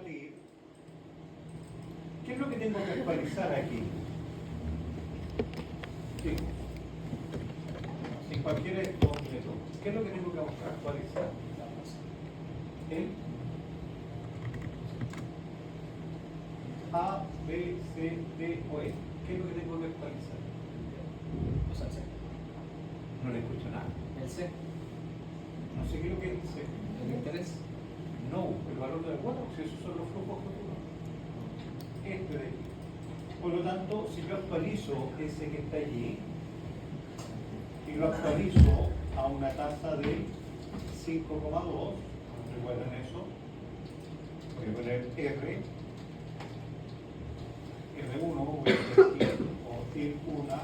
latir, ¿qué es lo que tengo que actualizar aquí? Sí. En cualquiera de estos métodos, ¿qué es lo que tengo que actualizar? El A, B, C, D o E. ¿Qué es lo que tengo que actualizar? O sea, el C. No le escucho nada. El C. No sé qué es lo que es el C. El interés. No, el valor de la cuota, si esos son los flujos futuros. Este de aquí. Por lo tanto, si yo actualizo ese que está allí y lo actualizo a una tasa de 5,2, recuerden eso, voy a poner R1, voy a decir, o TIR 1, voy a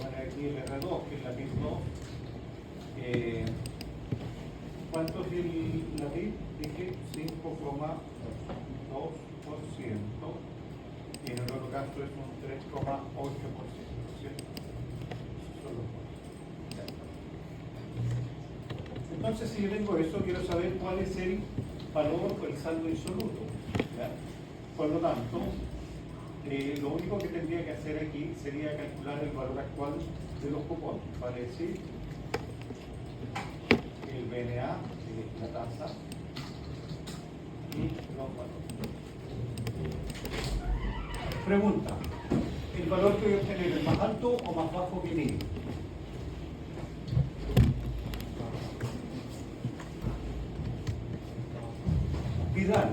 poner aquí el R2, que es la TIR 2. ¿Cuánto es la TIR? Dije 5,2%. Y en el otro caso es un 3,8%, ¿cierto? Esos son los costos. Entonces, si yo tengo eso, quiero saber cuál es el valor o el saldo insoluto. ¿Ya? Por lo tanto, lo único que tendría que hacer aquí sería calcular el valor actual de los cupones, vale decir, el BNA, la tasa, y los valores. Pregunta, ¿el valor que voy a obtener es más alto o más bajo que mínimo? Vidal,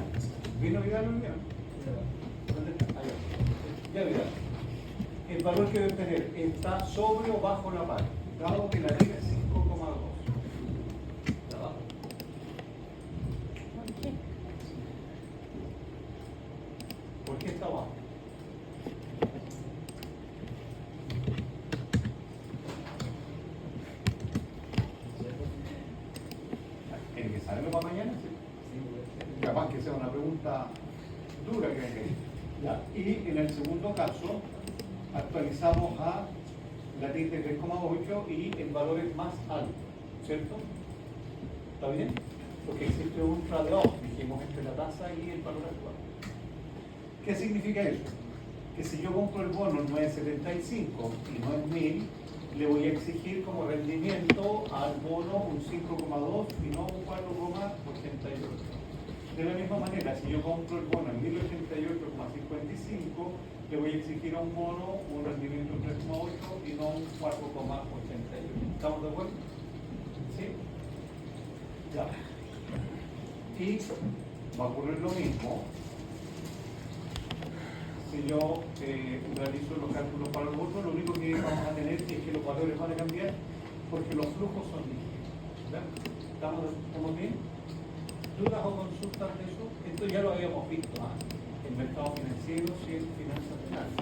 ¿vino Vidal hoy día? ¿Dónde está? Allá. Ya Vidal. El valor que voy a obtener está sobre o bajo la par, dado que la regla es 5,2. Está abajo. ¿Por qué está abajo? ¿Tiene que saberlo para mañana? Sí. Capaz que sea una pregunta dura que hay. Ya. Y en el segundo caso, actualizamos a la TIR de 3,8 y el valor es más alto, ¿cierto? ¿Está bien? Porque existe un trade-off, dijimos, entre la tasa y el valor actual. ¿Qué significa eso? Que si yo compro el bono en 9,75 y no en 1.000, le voy a exigir como rendimiento al bono un 5,2 y no un 4,88. De la misma manera, si yo compro el bono en 1.088,55, le voy a exigir a un bono un rendimiento de 3,8 y no un 4,88. ¿Estamos de acuerdo? ¿Sí? Ya. Y va a ocurrir lo mismo si yo realizo los cálculos para los otros. Lo único que vamos a tener es que los valores van a cambiar porque los flujos son distintos. ¿Estamos bien? ¿Dudas o consultas de eso? Esto ya lo habíamos visto, ¿ah? El mercado financiero y el finanzas penales.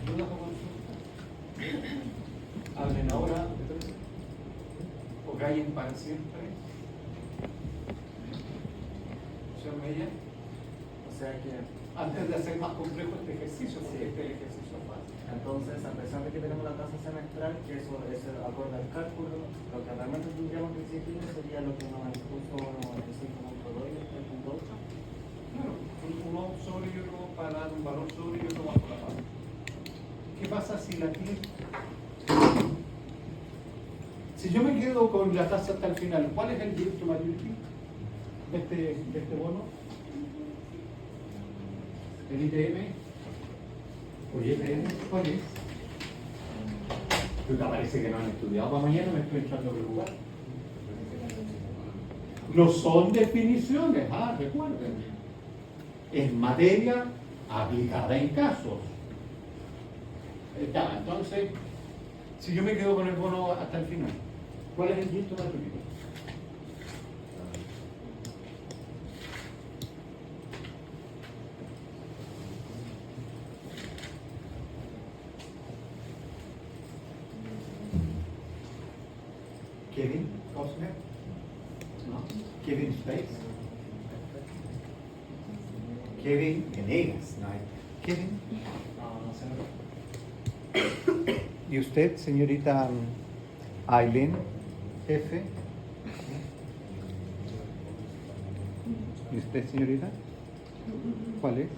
¿Dudas o consultas? Hablen ahora o callen para siempre. Señor Mella. O sea que, Antes de hacer más complejo este ejercicio, porque este es el ejercicio fácil. entonces, a pesar de que tenemos la tasa semestral, que eso es acorde al cálculo, lo que realmente tendríamos que exigir sería lo que nos expuso el 5,2 y el 3,8. Claro, uno sobre y otro para dar un valor sobre y otro bajo la par. ¿Qué pasa si la TIR? Si yo me quedo con la tasa hasta el final, ¿cuál es el yield to maturity de este bono? ¿El ITM? ¿O ITM? ¿Cuál es? Te parece que no han estudiado para mañana, me estoy echando a preocupar. No son definiciones, recuerden. Es materia aplicada en casos. Ya, entonces, si yo me quedo con el bono hasta el final, ¿cuál es el yield to maturity? Kevin Costner? No. Kevin Space? Kevin Venegas, ¿no? Kevin. No sé. ¿Y usted, señorita Aileen F? ¿Y usted, señorita? ¿Cuál es?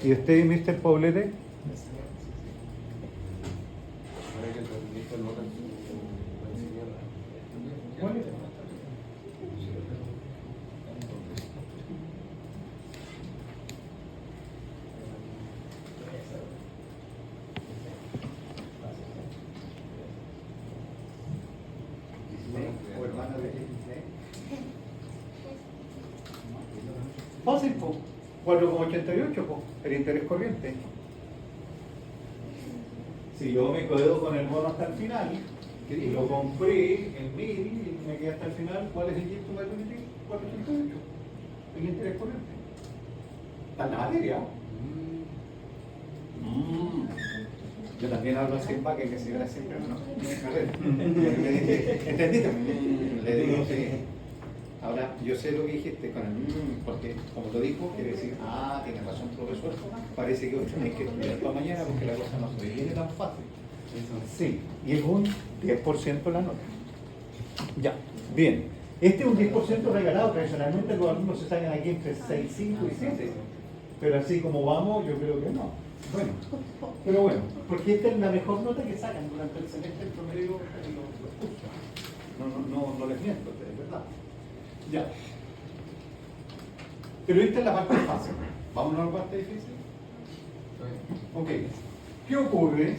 ¿Y usted, Mr. Poblete? ¿Cuál es? ¿O hermana de Disney? Fácil, po. 4,88, po, el interés corriente. Si yo me quedo con el bono hasta el final, y lo compré en 1000 y me quedé hasta el final, ¿cuál es el yield to maturity? 4,88. El interés corriente. Está en la materia. Yo también hablo así para que se vea siempre, ¿no? ¿Entendiste? Le digo, sí. Ahora, yo sé lo que dijiste con el porque como lo dijo, quiere decir, tiene razón, profesor, parece que hay que estudiar para mañana porque la cosa no se viene tan fácil. Sí, y es un 10% la nota. Ya, bien. Este es un 10% regalado, tradicionalmente los alumnos se sacan aquí entre 6, 5 y 7. Pero así como vamos, yo creo que no. Bueno, pero bueno, porque esta es la mejor nota que sacan durante el semestre promedio en los cursos. No les miento, es verdad. Ya. Pero esta es la parte fácil. ¿Vamos a la parte difícil? Ok. ¿Qué ocurre?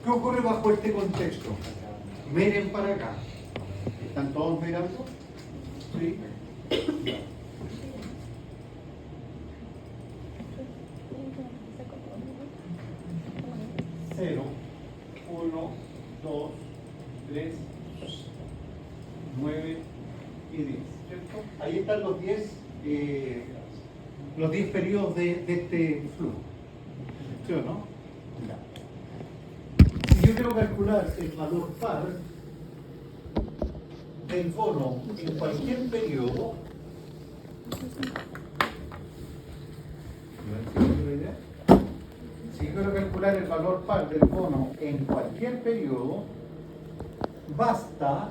¿Qué ocurre bajo este contexto? Miren para acá. ¿Están todos mirando? Sí. 0, 1, 2, 3, 9 y 10. ¿Cierto? Ahí están los 10 periodos de este flujo. ¿Sí o no? Ya. Si yo quiero calcular el valor par del bono en cualquier periodo, si yo quiero calcular el valor par del bono en cualquier periodo, basta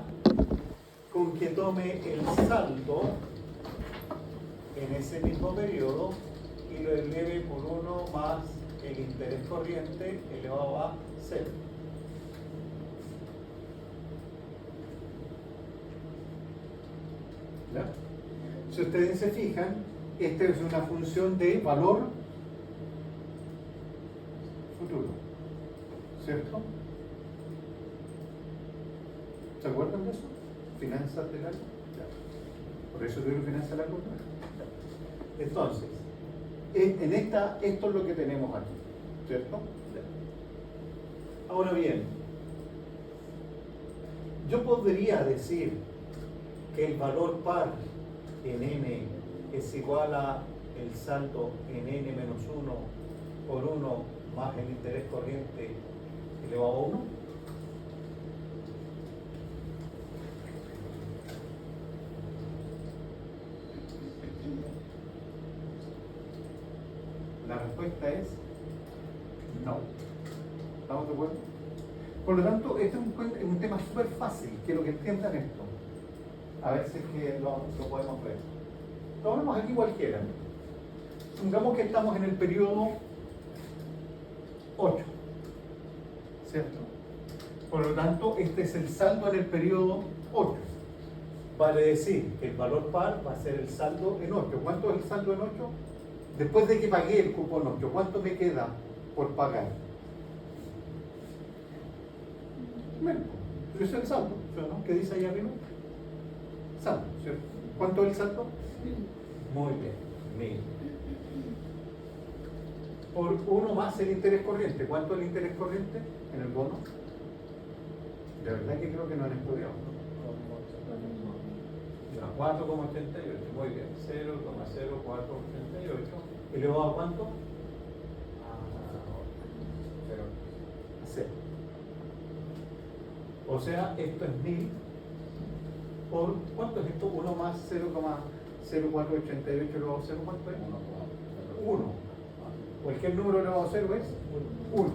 con que tome el saldo en ese mismo periodo y lo eleve por 1 más el interés corriente elevado a 0. ¿Ya? Si ustedes se fijan, esta es una función de valor futuro, ¿cierto? ¿Se acuerdan de eso? Finanzas de largo. Por eso tuvieron finanzas de largo. Entonces, esto es lo que tenemos aquí, ¿cierto? Ahora bien, yo podría decir que el valor par en n es igual a el saldo en n menos 1 por 1 más el interés corriente elevado a 1. La respuesta es no. ¿Estamos de acuerdo? Por lo tanto, este es un tema súper fácil, quiero que entiendan esto. A ver si es que lo podemos ver. Lo vemos aquí cualquiera. Supongamos que estamos en el periodo 8, ¿cierto? Por lo tanto, este es el saldo en el periodo 8. Vale decir que el valor par va a ser el saldo en 8. ¿Cuánto es el saldo en 8? Después de que pagué el cupón 8, ¿cuánto me queda por pagar? Bueno, eso es el saldo, ¿no? ¿Qué dice ahí arriba? Saldo, ¿cierto? ¿Cuánto es el saldo? Muy bien, 1000. Por 1 más el interés corriente. ¿Cuánto es el interés corriente en el bono? De verdad que creo que no han estudiado. 4,88. Muy bien, 0,0488. ¿Elevado a cuánto? A 0. O sea, esto es 1000 por, ¿cuánto es esto? 1 más 0,0488 elevado a 0, ¿cuánto es? 1. Cualquier número elevado a 0 es 1.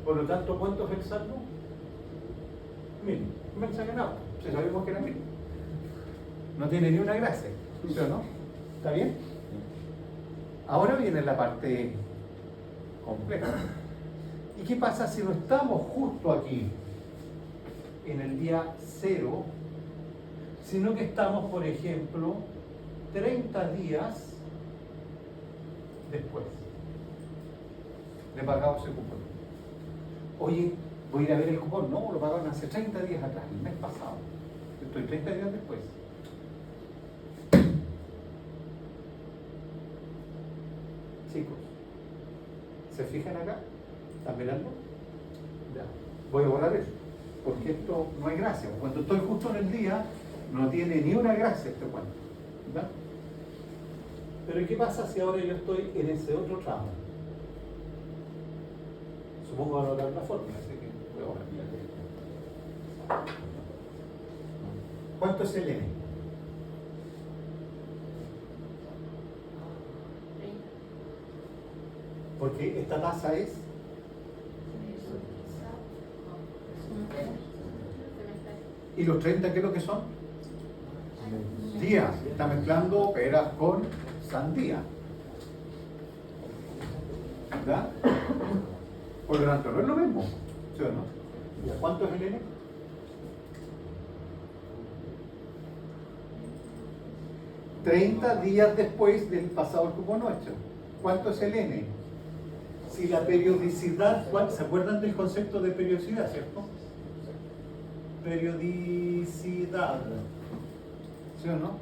Por lo tanto, ¿cuánto es el saldo? 1000. No me saque nada, si sabemos que era 1000. No tiene ni una gracia, ¿sí o no? ¿Está bien? Ahora viene la parte compleja. ¿Y qué pasa si no estamos justo aquí, en el día 0, sino que estamos, por ejemplo, 30 días después de pagado ese cupón? Oye, voy a ir a ver el cupón. No, lo pagaron hace 30 días atrás, el mes pasado. Estoy 30 días después. Chicos, ¿se fijan acá? ¿Están mirando? Ya. Voy a borrar eso, porque esto no hay gracia. Cuando estoy justo en el día, no tiene ni una gracia este cuento. ¿Ya? Pero ¿qué pasa si ahora yo estoy en ese otro tramo? Supongo que voy a anotar la fórmula, así que voy a borrar. ¿Cuánto es el N? Porque esta tasa es ¿y los 30 qué es lo que son? Días. Está mezclando peras con sandía. ¿Verdad? Por lo tanto, no es lo mismo. ¿Sí o no? ¿Cuánto es el N? $30 días después del pasado el cupón 8. ¿Cuánto es el N? Si la periodicidad, ¿se acuerdan del concepto de periodicidad, cierto? Periodicidad. ¿Sí o no?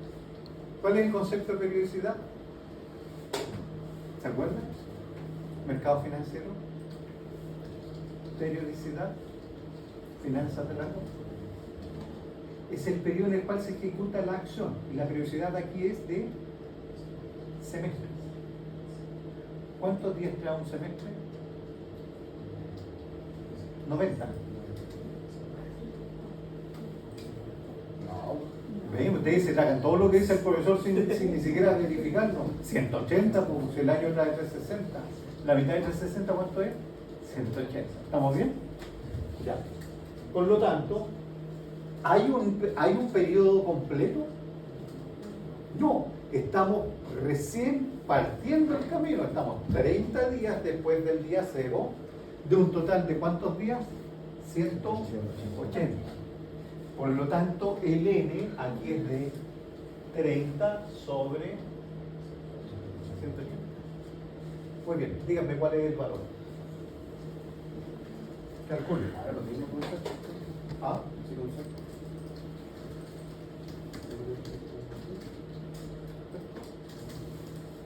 ¿Cuál es el concepto de periodicidad? ¿Se acuerdan? Mercado financiero. Periodicidad. Finanzas de largo. Es el periodo en el cual se ejecuta la acción. Y la periodicidad aquí es de semestres. ¿Cuántos días trae un semestre? 90. ¿Ven? Ustedes se tragan todo lo que dice el profesor sin ni siquiera verificarlo. 180, pues el año trae 360. La mitad de 360, ¿cuánto es? 180. ¿Estamos bien? Ya. Por lo tanto, ¿hay un periodo completo? No, estamos recién partiendo el camino. Estamos 30 días después del día 0, de un total de ¿cuántos días? 180. Por lo tanto, el N aquí es de 30 sobre 180. Muy bien, díganme cuál es el valor. Calcule. ¿Ah?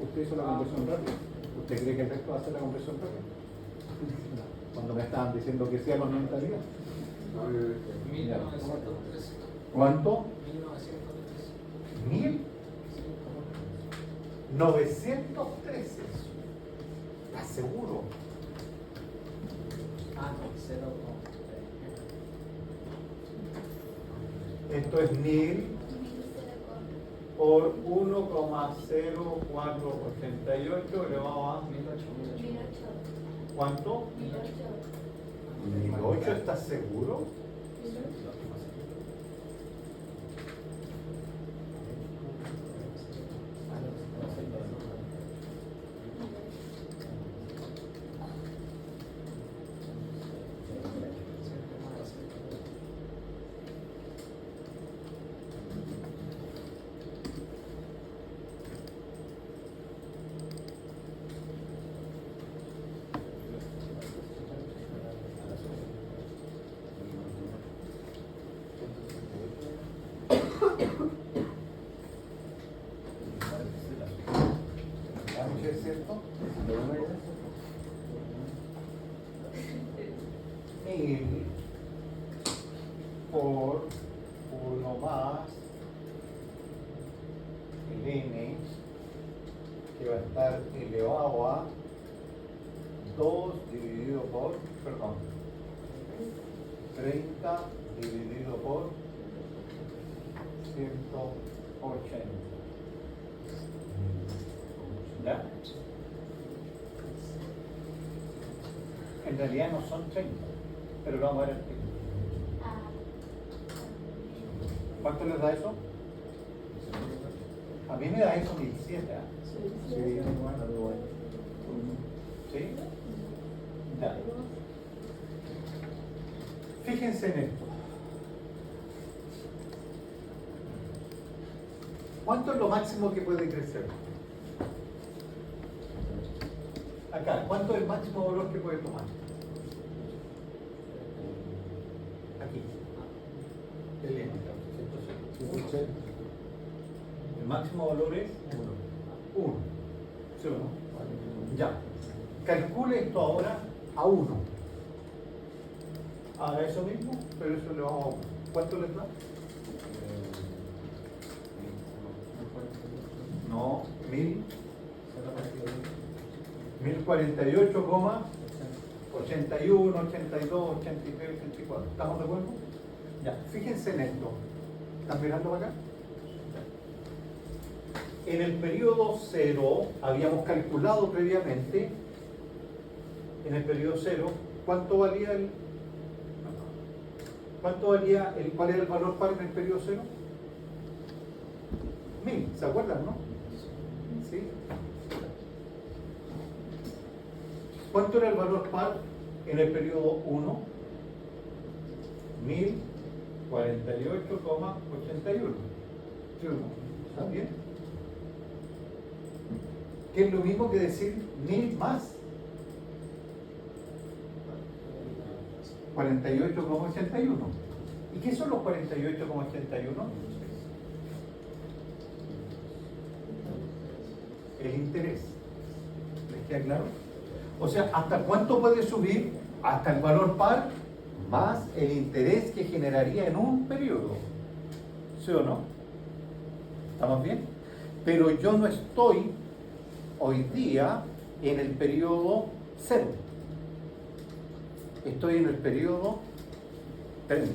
¿Usted hizo la conversión rápida? ¿Usted cree que el resto va a hacer la conversión rápida? Cuando me estaban diciendo que sea con 90 días. 1913. ¿Cuánto? 1913. 1913. ¿Estás seguro? Ah, no, 0. Esto es 1000 por 1,0488 elevado a 1008. ¿cuánto? 1008, ¿estás seguro? ¿Es cierto? 1000 por 1 más el N, que va a estar elevado a 2 dividido por, perdón, 0,0488 30 dividido por 180. ¿Ya? En realidad no son 30, pero lo vamos a ver al final. ¿Cuánto les da eso? A mí me da eso 1007. Sí, igual. ¿Sí? Ya. Fíjense en esto. ¿Cuánto es lo máximo que puede crecer? Acá, ¿cuánto es el máximo valor que puede tomar? Aquí. El lema. El máximo valor es 1. ¿Sí o no? Ya. Calcule esto ahora a 1. Haga eso mismo, pero eso le vamos a 1. ¿Cuánto les da? No, 1048, 81, 82, 83, 84. ¿Estamos de acuerdo? Ya, fíjense en esto. ¿Están mirando para acá? En el periodo 0 habíamos calculado previamente, en el periodo 0, ¿cuál era el valor par en el periodo 0? 1000, ¿se acuerdan, no? ¿Sí? ¿Cuánto era el valor par en el periodo 1? 1048,81. ¿Sí o no? ¿Está bien? Que es lo mismo que decir 1000 más 48,81. ¿Y qué son los 48,81? El interés. ¿Les queda claro? O sea, ¿hasta cuánto puede subir? Hasta el valor par más el interés que generaría en un periodo. ¿Sí o no? ¿Estamos bien? Pero yo no estoy hoy día en el periodo 0. Estoy en el periodo 30.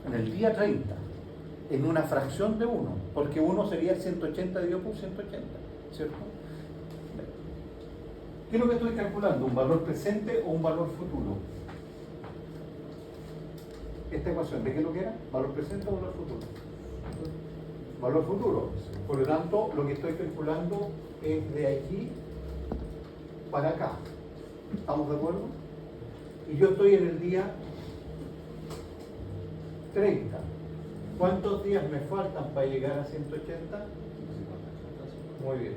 En el día 30. En una fracción de 1. Porque 1 sería el 180 dividido por 180. ¿Cierto? ¿Qué es lo que estoy calculando? ¿Un valor presente o un valor futuro? Esta ecuación, ¿de qué es lo que era? ¿Valor presente o valor futuro? Valor futuro. Por lo tanto, lo que estoy calculando es de aquí para acá. ¿Estamos de acuerdo? Y yo estoy en el día 30. ¿Cuántos días me faltan para llegar a 180? Muy bien.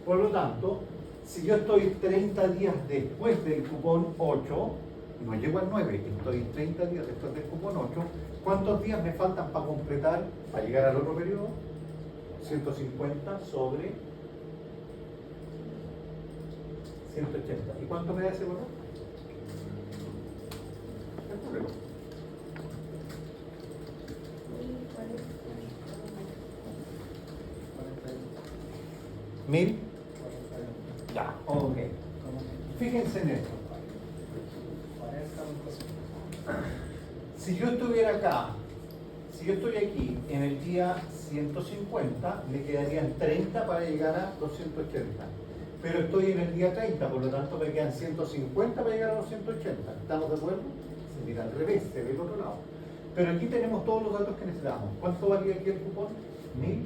Por lo tanto, si yo estoy 30 días después del cupón 8, no llego al 9, estoy 30 días después del cupón 8, ¿cuántos días me faltan para completar, para llegar al otro periodo? 150 sobre 180. ¿Y cuánto me da ese valor? Calcúlelo. 1000. Ya, ok. Fíjense en esto. Si yo estuviera acá, si yo estoy aquí en el día 150, me quedarían 30 para llegar a 280. Pero estoy en el día 30, por lo tanto me quedan 150 para llegar a los 180. ¿Estamos de acuerdo? Se mira al revés, se ve el otro lado. Pero aquí tenemos todos los datos que necesitamos. ¿Cuánto valía aquí el cupón? 1000.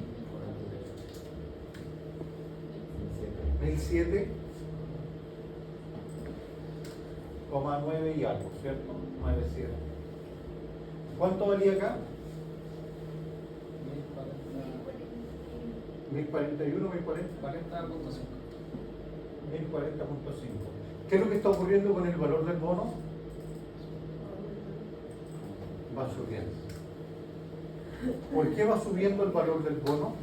1007,9 y algo, ¿cierto? 97. ¿Cuánto valía acá? 1041, 1040. 1040,5. ¿Qué es lo que está ocurriendo con el valor del bono? Va subiendo. ¿Por qué va subiendo el valor del bono?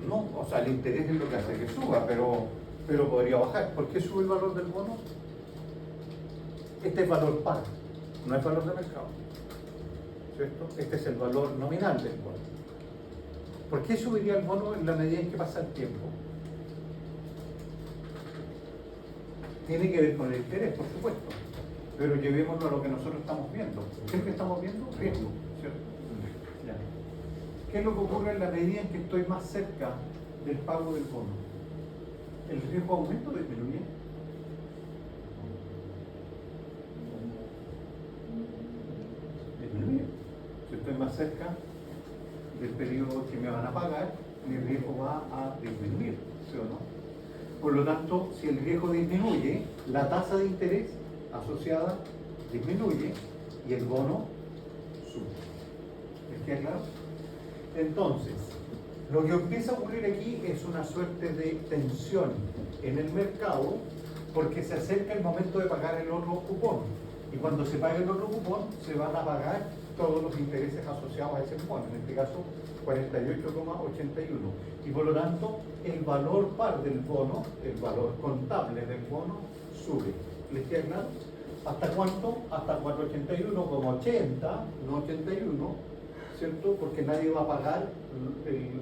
No, o sea, el interés es lo que hace que suba, pero podría bajar. ¿Por qué sube el valor del bono? Este es valor par, no es valor de mercado, ¿cierto? Este es el valor nominal del bono. ¿Por qué subiría el bono en la medida en que pasa el tiempo? Tiene que ver con el interés, por supuesto, pero llevémoslo a lo que nosotros estamos viendo. ¿Qué es lo que estamos viendo? Riesgo, ¿cierto? Ya. ¿Qué es lo que ocurre en la medida en que estoy más cerca del pago del bono? ¿El riesgo aumenta o disminuye? Disminuye. Si estoy más cerca del periodo que me van a pagar, mi riesgo va a disminuir, ¿sí o no? Por lo tanto, si el riesgo disminuye, la tasa de interés asociada disminuye y el bono sube. ¿Les queda claro? Entonces, lo que empieza a ocurrir aquí es una suerte de tensión en el mercado porque se acerca el momento de pagar el otro cupón. Y cuando se pague el otro cupón, se van a pagar todos los intereses asociados a ese cupón, en este caso 48,81. Y por lo tanto, el valor par del bono, el valor contable del bono, sube. ¿Les queda claro? ¿Hasta cuánto? Hasta 481,80, no 81, ¿cierto? Porque nadie va a pagar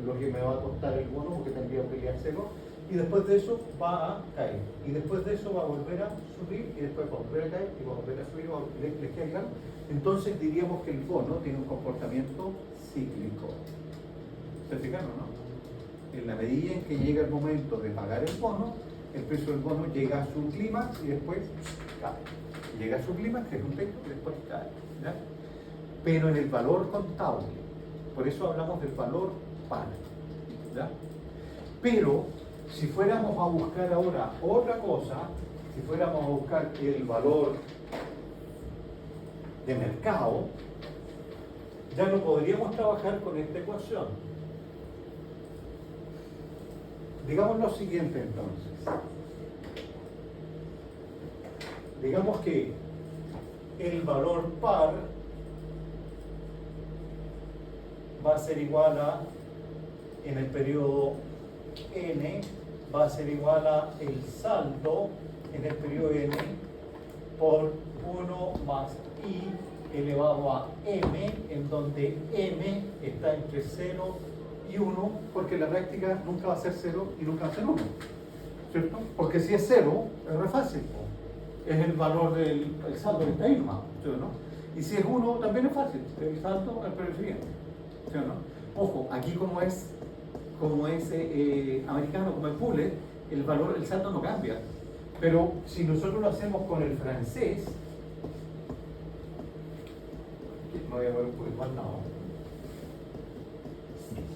lo que me va a costar el bono, porque tendría que peleárselo. Y después de eso va a caer. Y después de eso va a volver a subir, y después va a volver a caer, y va a volver a subir. ¿Les queda claro? Entonces diríamos que el bono tiene un comportamiento cíclico. ¿Se fijaron, no? En la medida en que llega el momento de pagar el bono, el precio del bono llega a su clímax y después cae. Llega a su clímax, que es un texto, y después cae. ¿Ya? Pero en el valor contable. Por eso hablamos del valor par. ¿Ya? Pero si fuéramos a buscar ahora otra cosa, si fuéramos a buscar el valor de mercado, ya no podríamos trabajar con esta ecuación. Digamos lo siguiente entonces. Digamos que el valor par va a ser igual a, en el periodo n, va a ser igual a el saldo en el periodo n por 1 más i elevado a m, en donde m está entre 0 y 1, porque la práctica nunca va a ser 0 y nunca va a ser 1, ¿cierto? Porque si es 0, es re fácil, es el valor del saldo que está ahí nomás, ¿sí o no? Y si es 1, también es fácil, el saldo es el periodo siguiente, ¿sí o no? Ojo, aquí como es americano, como es bullet, el valor, el saldo no cambia. Pero si nosotros lo hacemos con el francés, no voy a ver un poquito más, no.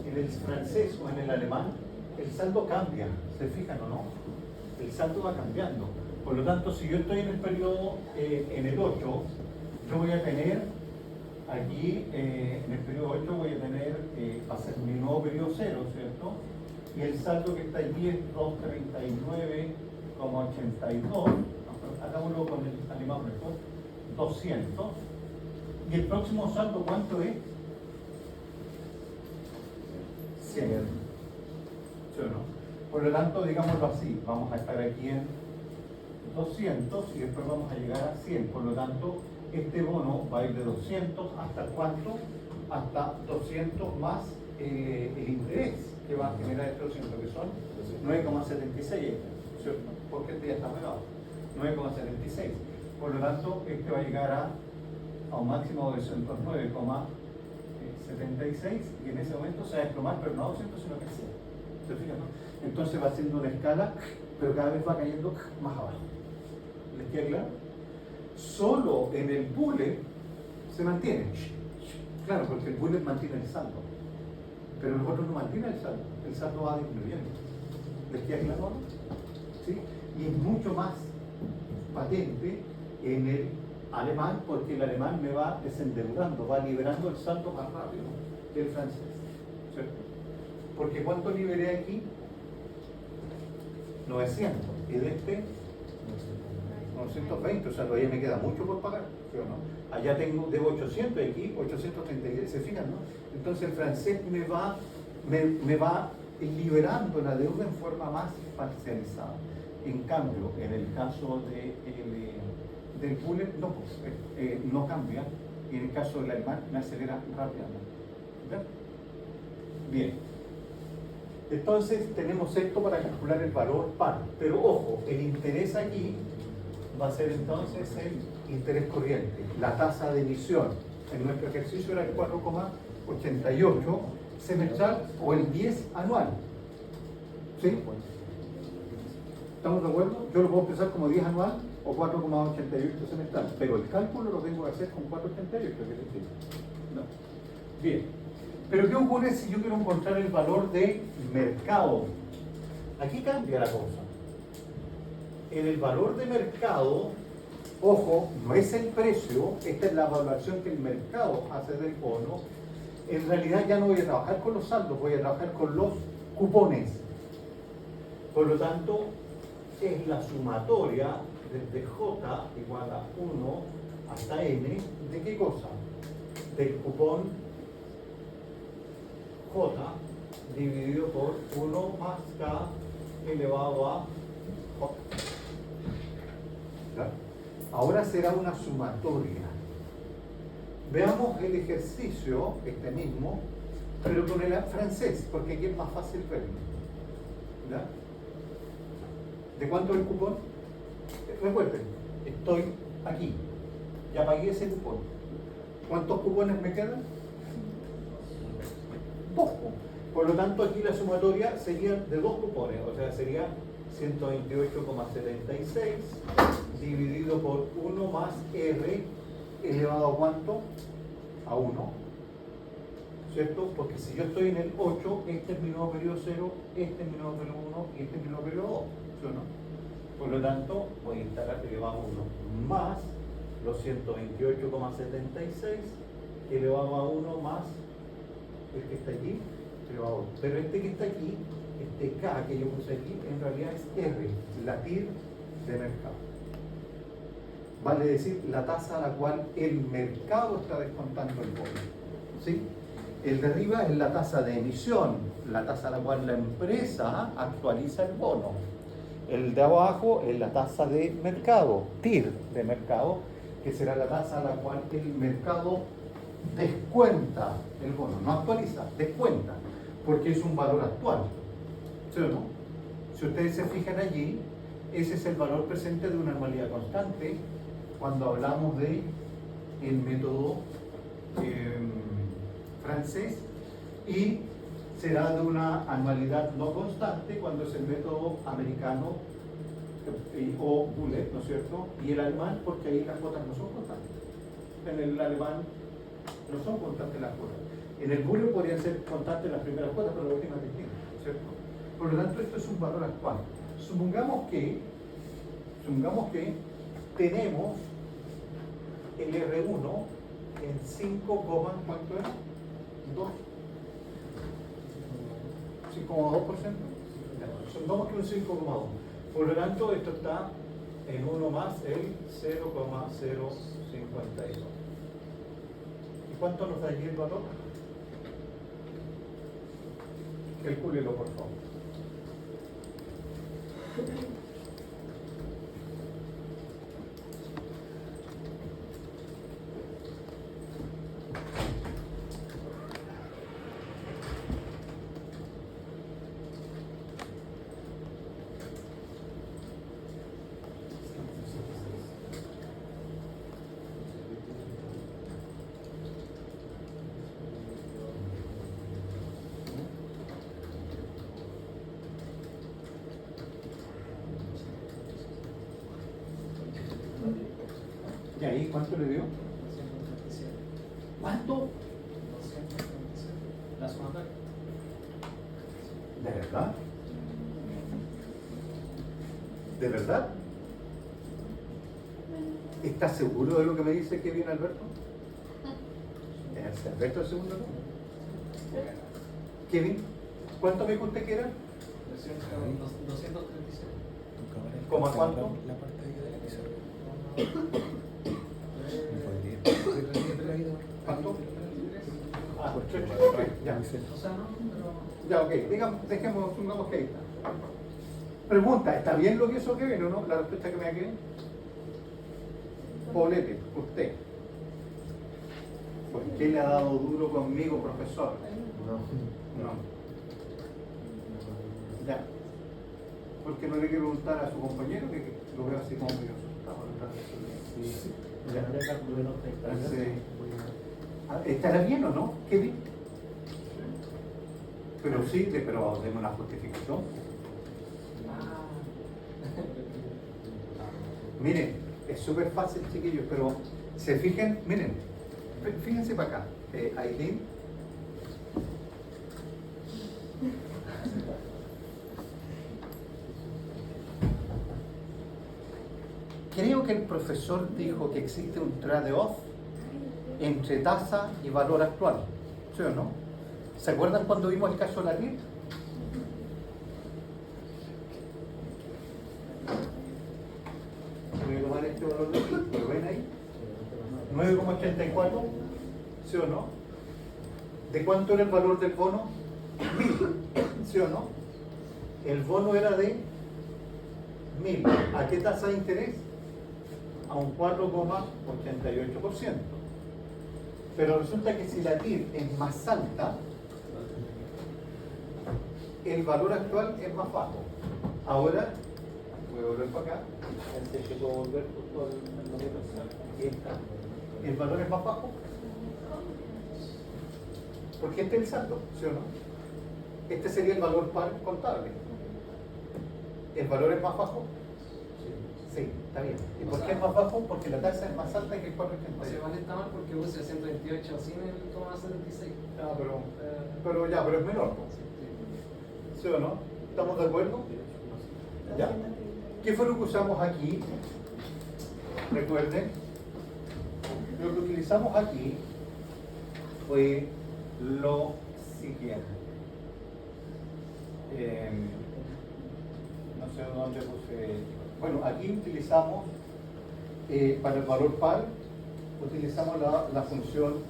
En el francés o en el alemán, el saldo cambia, ¿se fijan o no? El saldo va cambiando. Por lo tanto, si yo estoy en el periodo, en el 8, yo voy a tener aquí, en el periodo 8 voy a tener, va a ser mi nuevo periodo 0, ¿cierto? Y el saldo que está allí es 239,82, hagámoslo con el alemán mejor, 200. Y el próximo saldo, ¿cuánto es? 100. ¿Sí o no? Por lo tanto, digámoslo así, vamos a estar aquí en 200 y después vamos a llegar a 100. Por lo tanto, este bono va a ir de 200 hasta ¿cuánto? Hasta 200 más el interés que va a generar este 200, que son 9,76, ¿cierto? Porque este ya está pegado, 9,76. Por lo tanto, este va a llegar a un máximo de 209,76 y en ese momento se va a desplomar, pero no a 200, sino que a 100. ¿Se fijan, no? Entonces va haciendo una escala, pero cada vez va cayendo más abajo. ¿Les queda claro? Solo en el bullet se mantiene. Claro, porque el bullet mantiene el saldo. Pero los otros no mantienen el saldo va disminuyendo. ¿Les queda claro? ¿Sí? Y es mucho más patente en el alemán, porque el alemán me va desendeudando, va liberando el saldo más rápido que el francés. ¿Cierto? Porque ¿cuánto liberé aquí? 900. Y de este 920, o sea, todavía me queda mucho por pagar, ¿sí o no? Allá debo 800 y aquí 833, ¿se fijan, no? Entonces el francés me va liberando la deuda en forma más parcializada. En cambio, en el caso del bullet, no, no cambia, y en el caso del alemán me acelera rápidamente. ¿Verdad? Bien. Entonces tenemos esto para calcular el valor par, pero ojo, el interés aquí va a ser entonces el interés corriente. La tasa de emisión en nuestro ejercicio era el 4,88 semestral o el 10 anual. ¿Sí? ¿Estamos de acuerdo? Yo lo puedo empezar como 10 anual o 4,88 semestral, pero el cálculo lo tengo que hacer con 4,88. ¿Qué decir? No. Bien. Pero ¿qué ocurre si yo quiero encontrar el valor de mercado? Aquí cambia la cosa. En el valor de mercado, ojo, no es el precio, esta es la evaluación que el mercado hace del bono. En realidad ya no voy a trabajar con los saldos, voy a trabajar con los cupones. Por lo tanto, es la sumatoria desde J igual a 1 hasta N, ¿de qué cosa? Del cupón J dividido por 1 más K elevado a J. ¿Ya? Ahora será una sumatoria. Veamos el ejercicio, este mismo, pero con el francés, porque aquí es más fácil verlo. ¿Ya? ¿De cuánto es el cupón? Recuerden, estoy aquí, ya pagué ese cupón. ¿Cuántos cupones me quedan? 2. Por lo tanto, aquí la sumatoria sería de 2 cupones, o sea, sería 128,76 dividido por 1 más R elevado a ¿cuánto? A 1. ¿Cierto? Porque si yo estoy en el 8, este es mi nuevo periodo 0, este es mi nuevo periodo 1 y este es mi nuevo periodo 2. ¿Sí o no? Por lo tanto, voy a instalar elevado a 1 más los 128,76 elevado a 1 más el que está aquí elevado a 1. Pero este que está aquí, este K que yo puse aquí, en realidad es R, la TIR de mercado. Vale decir, la tasa a la cual el mercado está descontando el bono. ¿Sí? El de arriba es la tasa de emisión, la tasa a la cual la empresa actualiza el bono. El de abajo es la tasa de mercado, TIR de mercado, que será la tasa a la cual el mercado descuenta el bono, no actualiza, descuenta, porque es un valor actual. ¿Sí o no? Si ustedes se fijan allí, ese es el valor presente de una anualidad constante cuando hablamos de el método francés, y será de una anualidad no constante cuando es el método americano o bullet, ¿no es cierto? Y el alemán, porque ahí las cuotas no son constantes. En el alemán no son constantes las cuotas. En el bullet podrían ser constantes las primeras cuotas, pero las últimas distintas, ¿cierto? Por lo tanto, esto es un valor actual. Supongamos que tenemos el R1 en 5, ¿cuánto es? 2. 5,2%. Supongamos que un 5,2. Por lo tanto, esto está en 1 más el 0,052. ¿Y cuánto nos da allí el valor? Calcúlelo, por favor. ¿Y ahí cuánto le dio? 237. ¿Cuánto? 237. La sumatoria. ¿De verdad? ¿De verdad? ¿Estás seguro de lo que me dice que viene Alberto? ¿Es Alberto el segundo nombre? Kevin, ¿cuánto me dijo usted que era? 237. ¿Cómo a cuánto? La parte de la emisora. ¿Cuánto? Ah, Porque ya. O sea, no, pero. Ya, ok, supongamos que ahí está. Pregunta, ¿está bien lo que hizo Kevin o no? La respuesta que me da Kevin. Poblete, usted. ¿Por qué le ha dado duro conmigo, profesor? No. Ya. Porque no le quiero preguntar a su compañero, que lo veo así como curioso. Sí. Ya. Ya calculé los 30. Entonces, ¿estará bien o no? ¿Qué bien? Pero sí, pero denme una justificación. Miren, es súper fácil, chiquillos, pero se fijen, miren, fíjense para acá. Aileen. Creo que el profesor dijo que existe un trade-off entre tasa y valor actual, ¿sí o no? ¿Se acuerdan cuando vimos el caso de la RIR? Voy a tomar este valor de aquí, ¿lo ven ahí? 9,84, ¿sí o no? ¿De cuánto era el valor del bono? 1000, ¿sí o no? El bono era de 1000. ¿A qué tasa de interés? A un 4,88%. Pero resulta que si la TIR es más alta, el valor actual es más bajo. Ahora, voy a volver para acá. Antes que puedo volver justo al número. Aquí está. ¿El valor es más bajo? Porque este es el saldo, ¿sí o no? Este sería el valor par contable. ¿El valor es más bajo? Sí, está bien. ¿Y por qué es más bajo? Porque la tasa es más alta que el 4,88. O sea, igual está mal porque puse 128 sin el 76. Ah, pero es menor. ¿Sí o no? ¿Estamos de acuerdo? Ya. ¿Qué fue lo que usamos aquí? Recuerden, lo que utilizamos aquí fue lo siguiente. No sé dónde puse. Bueno, aquí utilizamos, para el valor par, utilizamos la función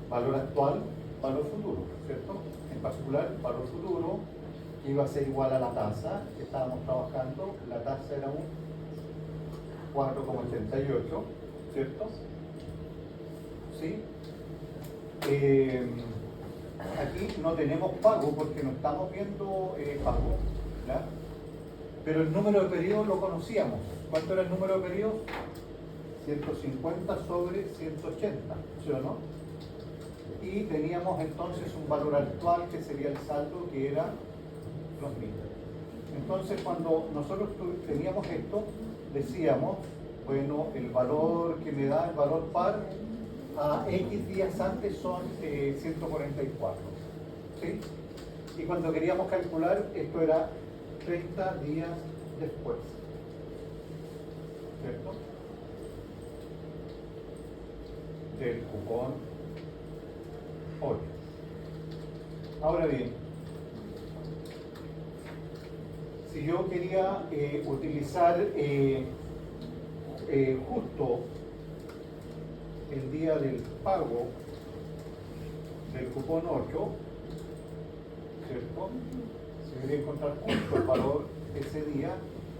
valor actual, valor futuro, ¿cierto? En particular, valor futuro, que iba a ser igual a la tasa que estábamos trabajando. La tasa era un 4,88, ¿cierto? ¿Sí? Aquí no tenemos pago porque no estamos viendo pago, ¿ya? Pero el número de periodos lo conocíamos. ¿Cuánto era el número de periodos? 150 sobre 180, ¿sí o no? Y teníamos entonces un valor actual que sería el saldo, que era los 1000. Entonces, cuando nosotros teníamos esto, decíamos, bueno, el valor que me da el valor par a X días antes son 144, ¿sí? Y cuando queríamos calcular, esto era 30 días después, ¿cierto? Del cupón 8. Ahora bien, si yo quería utilizar justo el día del pago del cupón 8, ¿cierto? Si quería encontrar justo el valor ese día,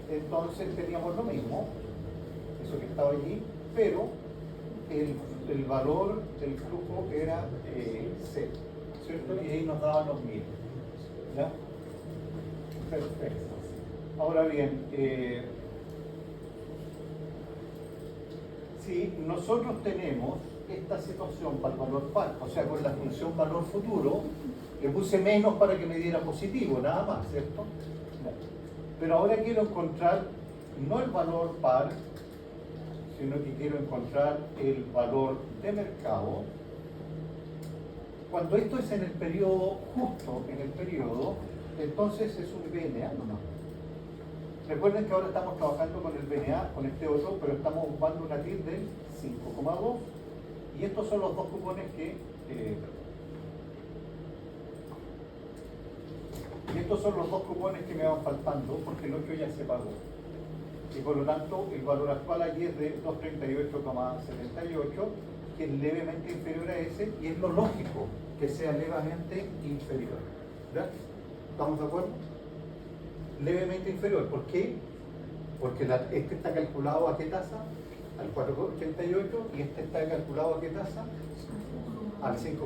entonces teníamos lo mismo, eso que estaba allí, pero el valor del flujo era C, ¿cierto? Y ahí nos daban los 1000. ¿Ya? Perfecto. Ahora bien, si nosotros tenemos esta situación para el valor par, o sea, con la función valor futuro, le puse menos para que me diera positivo, nada más, ¿cierto? Pero ahora quiero encontrar no el valor par, sino que quiero encontrar el valor de mercado. Cuando esto es en el periodo, justo en el periodo, entonces es un BNA nomás. Recuerden que ahora estamos trabajando con el BNA, con este otro, pero estamos ocupando una TIR del 5,2, y estos son los dos cupones que me van faltando, porque el 8 ya se pagó. Y por lo tanto, el valor actual allí es de 238,78, que es levemente inferior a ese, y es lo lógico que sea levemente inferior. ¿Verdad? ¿Estamos de acuerdo? Levemente inferior. ¿Por qué? Porque este está calculado a qué tasa? Al 4,88, y este está calculado a qué tasa? Al 5,2.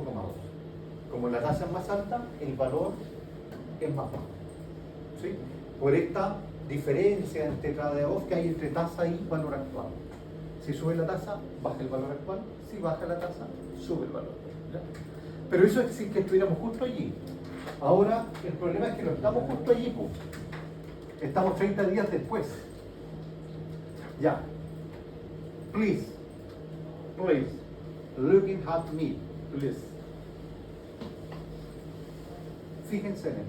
Como la tasa es más alta, el valor es más bajo. ¿Sí? Por esta diferencia entre trade-off que hay entre tasa y valor actual. Si sube la tasa, baja el valor actual. Si baja la tasa, sube el valor actual. ¿Ya? Pero eso es decir que estuviéramos justo allí. Ahora, el problema es que no estamos justo allí, pues. Estamos 30 días después. Ya. Please, looking at me, please. Fíjense en él.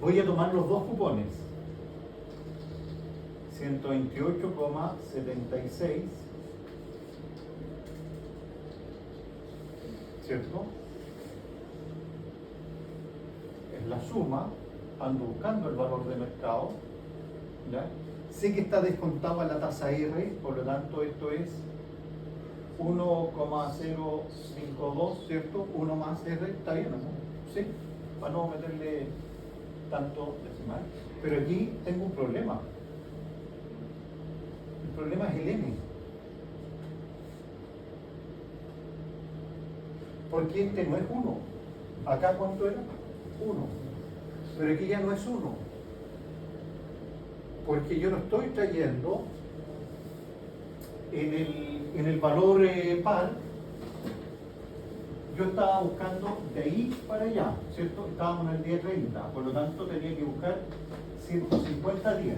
Voy a tomar los dos cupones. 128,76, ¿cierto? Es la suma, ando buscando el valor de mercado, ¿ya? Sé que está descontado a la tasa R, por lo tanto esto es 1,052, ¿cierto? 1 más R, ¿está bien, no? Sí, para no meterle tanto decimal. Pero aquí tengo un problema. El problema es el M. Porque este no es 1. Acá, ¿cuánto era? 1. Pero aquí ya no es 1. Porque yo no estoy trayendo en el valor par. Yo estaba buscando de ahí para allá, ¿cierto? Estábamos en el día 30, por lo tanto tenía que buscar 150 días,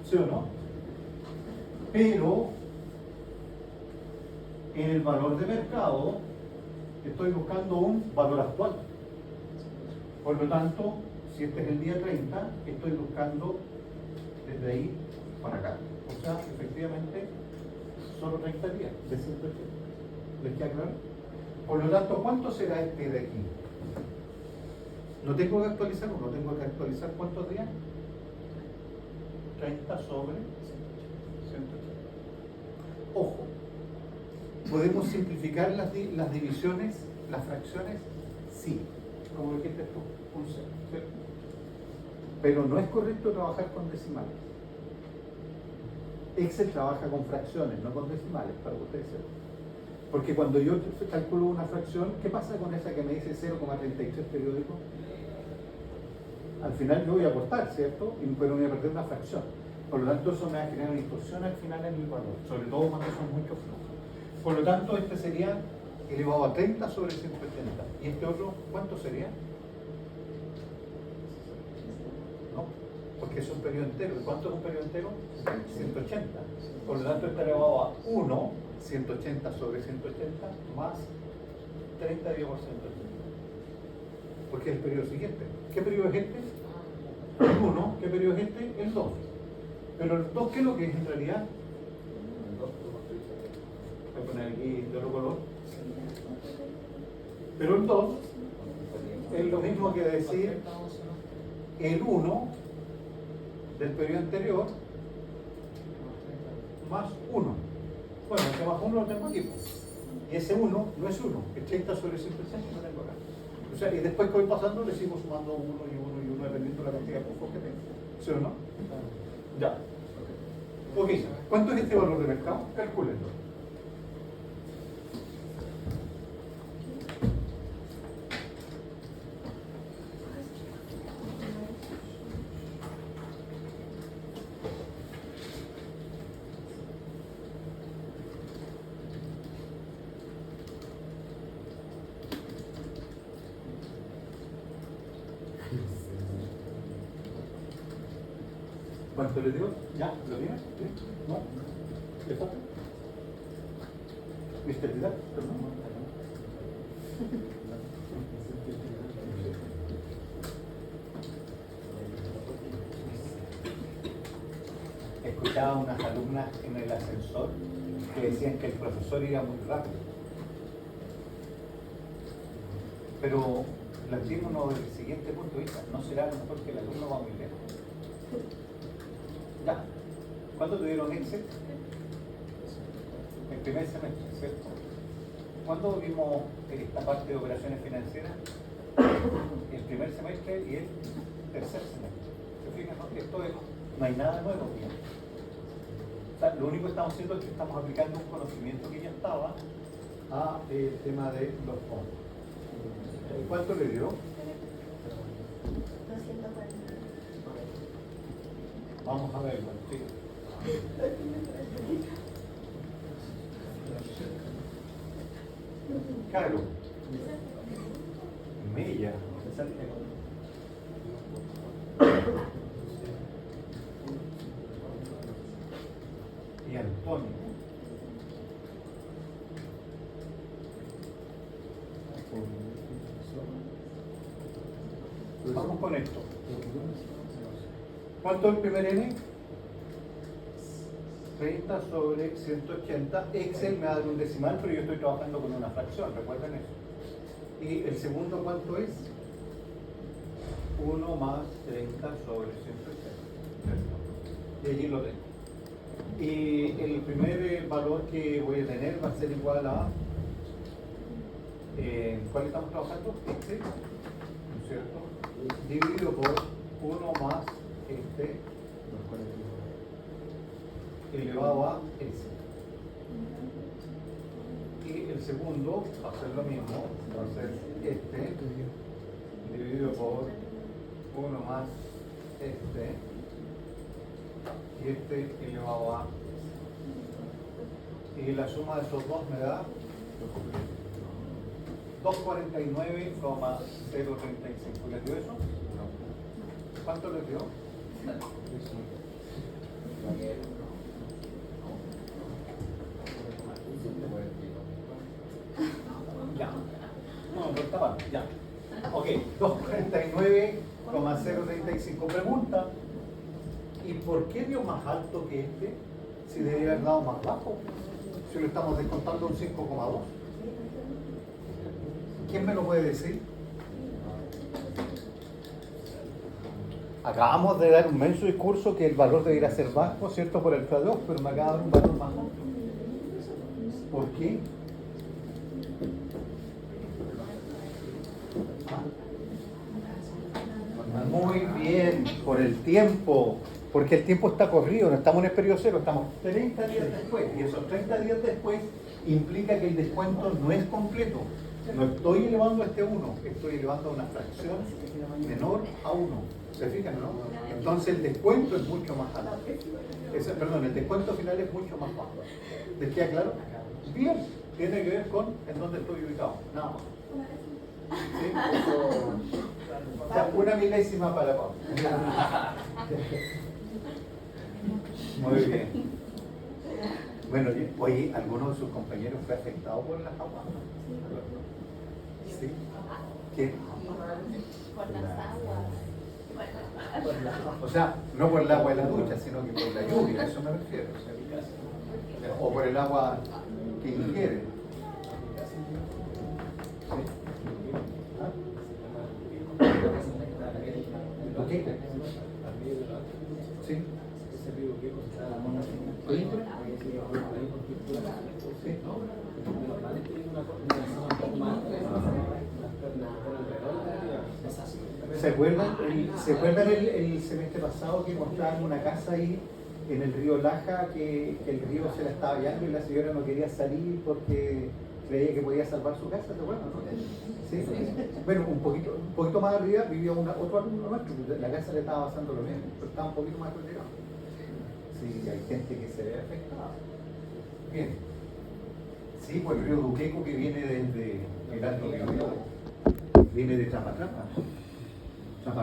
¿sí o no? Pero en el valor de mercado estoy buscando un valor actual. Por lo tanto, si este es el día 30, estoy buscando desde ahí para acá. O sea, efectivamente, solo 30 días de 180. ¿Les queda claro? Por lo tanto, ¿cuánto será este de aquí? No tengo que actualizar uno, tengo que actualizar ¿cuántos días? 30 sobre 180. Ojo, ¿podemos simplificar las divisiones, las fracciones? Sí, como dijiste tú, un cero, ¿cierto? Pero no es correcto trabajar con decimales. Excel trabaja con fracciones, no con decimales, para que ustedes sepan. Porque cuando yo calculo una fracción, ¿qué pasa con esa que me dice 0,33 periódico? Al final yo voy a aportar, ¿cierto? Pero me voy a perder una fracción. Por lo tanto, eso me va a generar una distorsión al final en el valor, sobre todo cuando son muchos flujos. Por lo tanto, este sería elevado a 30 sobre 180. ¿Y este otro cuánto sería? No, porque es un periodo entero. ¿Y cuánto es un periodo entero? 180. Por lo tanto, está elevado a 1, 180 sobre 180, más 30 dividido por 180. Porque es el periodo siguiente. ¿Qué periodo es este? El 1. ¿Qué periodo es este? El 2. Pero el 2, ¿qué es lo que es en realidad? Voy a poner aquí de otro color. Pero el 2 es lo mismo que decir el 1 del periodo anterior más 1. Bueno, ese más 1 lo tengo aquí. Y ese 1 no es 1, es 30 sobre 180 lo tengo acá. O sea, y después que voy pasando le sigo sumando 1 y 1 y 1 dependiendo de la cantidad de puntos que tengo. ¿Sí o no? Ya. Ok, ¿cuánto es este valor de mercado? Calcúlenlo. ¿Cuánto le dio? ¿Ya? ¿Lo tiene? ¿Sí? ¿No? ¿Le falta? ¿Viste el video? Escuchaba a unas alumnas en el ascensor que decían que el profesor iba muy rápido. Pero planteémonos desde el siguiente punto de vista, ¿no será a lo mejor que el alumno va muy lejos? Ya. ¿Cuánto tuvieron Excel? El primer semestre, ¿cierto? ¿Cuándo vimos esta parte de operaciones financieras? El primer semestre y el tercer semestre. ¿Se fijan? ¿No? Esto es, no hay nada nuevo aquí. O sea, lo único que estamos haciendo es que estamos aplicando un conocimiento que ya estaba a el tema de los fondos. ¿Cuánto le dio? 240. Vamos a verlo, sí. Carlos. Mella. Y Antonio. Vamos con esto. ¿Cuánto es el primer n? 30 sobre 180. Excel me va a dar un decimal, pero yo estoy trabajando con una fracción, recuerden eso. ¿Y el segundo cuánto es? 1 más 30 sobre 180. Y allí lo tengo. Y el primer valor que voy a tener va a ser igual a... ¿cuál estamos trabajando? Excel, ¿no es cierto? Dividido por 1 más este elevado a S. Y el segundo va a ser lo mismo, va a ser este dividido por 1 más este y este elevado a S. Y la suma de esos dos me da 249,035. ¿Les dio eso? ¿Cuánto les dio? Ya. No, no está mal. Ya. Ok, 249,035. Pregunta: ¿y por qué dio más alto que este? Si debería haber dado más bajo. Si lo estamos descontando un 5,2. ¿Quién me lo puede decir? Acabamos de dar un menso discurso que el valor debería ser bajo, ¿cierto? Por el K2, pero me acaba de dar un valor más alto. ¿Por qué? Muy bien, por el tiempo, porque el tiempo está corrido, no estamos en el periodo cero, estamos 30 días después, y esos 30 días después implica que el descuento no es completo. No estoy elevando a este 1, estoy elevando a una fracción menor a 1. ¿Se fijan, no? Entonces el descuento es mucho más alto. Perdón, el descuento final es mucho más bajo. ¿Les queda claro? Bien, tiene que ver con en dónde estoy ubicado, nada más. ¿Sí? O sea, una milésima para Pablo. Muy bien. Bueno, oye, ¿alguno de sus compañeros fue afectado por las aguas? ¿Sí? ¿Qué? Por las aguas. O sea, no por el agua de la ducha, sino que por la lluvia, a eso me refiero. O por el agua que ingiere. ¿Qué? ¿Sí? ¿Se acuerdan el semestre pasado que mostraban una casa ahí en el río Laja que el río se la estaba hallando y la señora no quería salir porque creía que podía salvar su casa? ¿Se acuerdan? ¿Sí? Bueno, un poquito más arriba vivía otro alumno nuestro, la casa le estaba pasando lo mismo, pero estaba un poquito más retirado. Sí, hay gente que se ve afectada. Bien. Sí, pues el río Duqueco que viene desde el Alto Río, viene de Trapa.